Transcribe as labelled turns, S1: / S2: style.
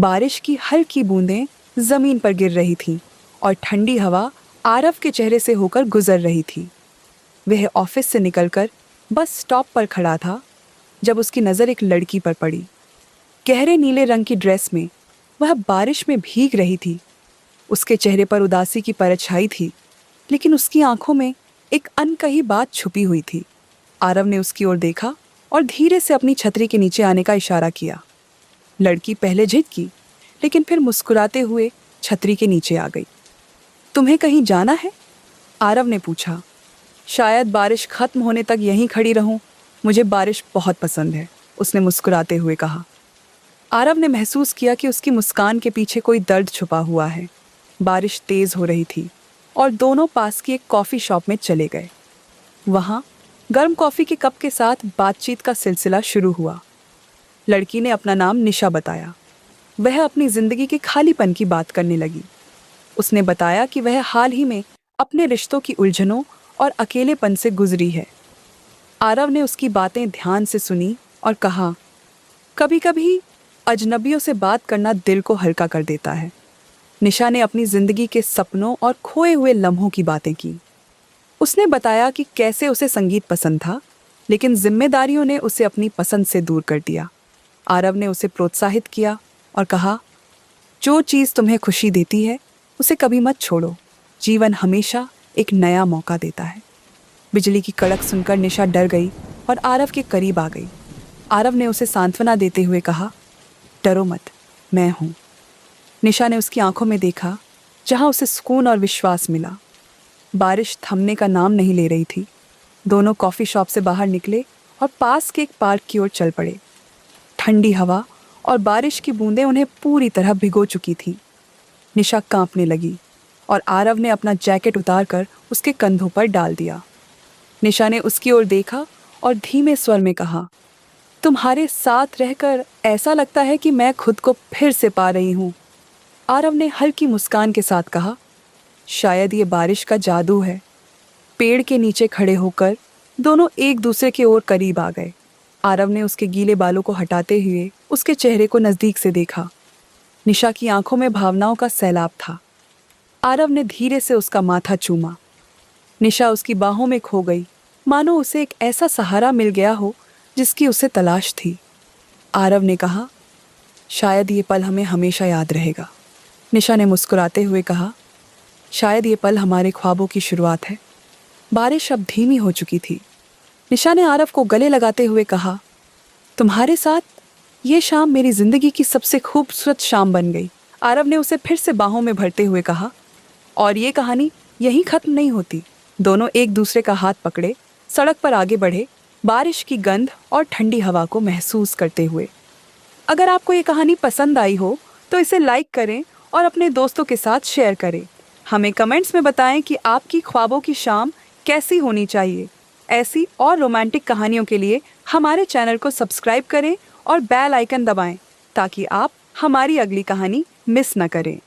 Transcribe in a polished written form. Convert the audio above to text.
S1: बारिश की हल्की बूंदें जमीन पर गिर रही थीं और ठंडी हवा आरव के चेहरे से होकर गुजर रही थी। वह ऑफिस से निकलकर बस स्टॉप पर खड़ा था जब उसकी नज़र एक लड़की पर पड़ी। गहरे नीले रंग की ड्रेस में वह बारिश में भीग रही थी। उसके चेहरे पर उदासी की परछाई थी, लेकिन उसकी आंखों में एक अनकही बात छुपी हुई थी। आरव ने उसकी ओर देखा और धीरे से अपनी छतरी के नीचे आने का इशारा किया। लड़की पहले झिझकी, लेकिन फिर मुस्कुराते हुए छतरी के नीचे आ गई। तुम्हें कहीं जाना है? आरव ने पूछा। शायद बारिश खत्म होने तक यहीं खड़ी रहूं। मुझे बारिश बहुत पसंद है, उसने मुस्कुराते हुए कहा। आरव ने महसूस किया कि उसकी मुस्कान के पीछे कोई दर्द छुपा हुआ है। बारिश तेज हो रही थी और दोनों पास की एक कॉफ़ी शॉप में चले गए। वहाँ गर्म कॉफ़ी के कप के साथ बातचीत का सिलसिला शुरू हुआ। लड़की ने अपना नाम निशा बताया। वह अपनी ज़िंदगी के खालीपन की बात करने लगी। उसने बताया कि वह हाल ही में अपने रिश्तों की उलझनों और अकेलेपन से गुजरी है। आरव ने उसकी बातें ध्यान से सुनी और कहा, कभी कभी अजनबियों से बात करना दिल को हल्का कर देता है। निशा ने अपनी ज़िंदगी के सपनों और खोए हुए लम्हों की बातें की। उसने बताया कि कैसे उसे संगीत पसंद था, लेकिन जिम्मेदारियों ने उसे अपनी पसंद से दूर कर दिया। आरव ने उसे प्रोत्साहित किया और कहा, जो चीज़ तुम्हें खुशी देती है उसे कभी मत छोड़ो। जीवन हमेशा एक नया मौका देता है। बिजली की कड़क सुनकर निशा डर गई और आरव के करीब आ गई। आरव ने उसे सांत्वना देते हुए कहा, डरो मत, मैं हूँ। निशा ने उसकी आंखों में देखा, जहाँ उसे सुकून और विश्वास मिला। बारिश थमने का नाम नहीं ले रही थी। दोनों कॉफ़ी शॉप से बाहर निकले और पास के एक पार्क की ओर चल पड़े। ठंडी हवा और बारिश की बूंदें उन्हें पूरी तरह भिगो चुकी थीं। निशा कांपने लगी और आरव ने अपना जैकेट उतारकर उसके कंधों पर डाल दिया। निशा ने उसकी ओर देखा और धीमे स्वर में कहा, तुम्हारे साथ रहकर ऐसा लगता है कि मैं खुद को फिर से पा रही हूँ। आरव ने हल्की मुस्कान के साथ कहा, शायद ये बारिश का जादू है। पेड़ के नीचे खड़े होकर दोनों एक दूसरे के ओर करीब आ गए। आरव ने उसके गीले बालों को हटाते हुए उसके चेहरे को नज़दीक से देखा। निशा की आंखों में भावनाओं का सैलाब था। आरव ने धीरे से उसका माथा चूमा। निशा उसकी बाहों में खो गई, मानो उसे एक ऐसा सहारा मिल गया हो जिसकी उसे तलाश थी। आरव ने कहा, शायद ये पल हमें हमेशा याद रहेगा। निशा ने मुस्कुराते हुए कहा, शायद ये पल हमारे ख्वाबों की शुरुआत है। बारिश अब धीमी हो चुकी थी। निशा ने आरव को गले लगाते हुए कहा, तुम्हारे साथ ये शाम मेरी ज़िंदगी की सबसे खूबसूरत शाम बन गई। आरव ने उसे फिर से बाहों में भरते हुए कहा, और ये कहानी यहीं ख़त्म नहीं होती। दोनों एक दूसरे का हाथ पकड़े सड़क पर आगे बढ़े, बारिश की गंध और ठंडी हवा को महसूस करते हुए। अगर आपको ये कहानी पसंद आई हो तो इसे लाइक करें और अपने दोस्तों के साथ शेयर करें। हमें कमेंट्स में बताएं कि आपकी ख्वाबों की शाम कैसी होनी चाहिए। ऐसी और रोमांटिक कहानियों के लिए हमारे चैनल को सब्सक्राइब करें और बेल आइकन दबाएं ताकि आप हमारी अगली कहानी मिस न करें।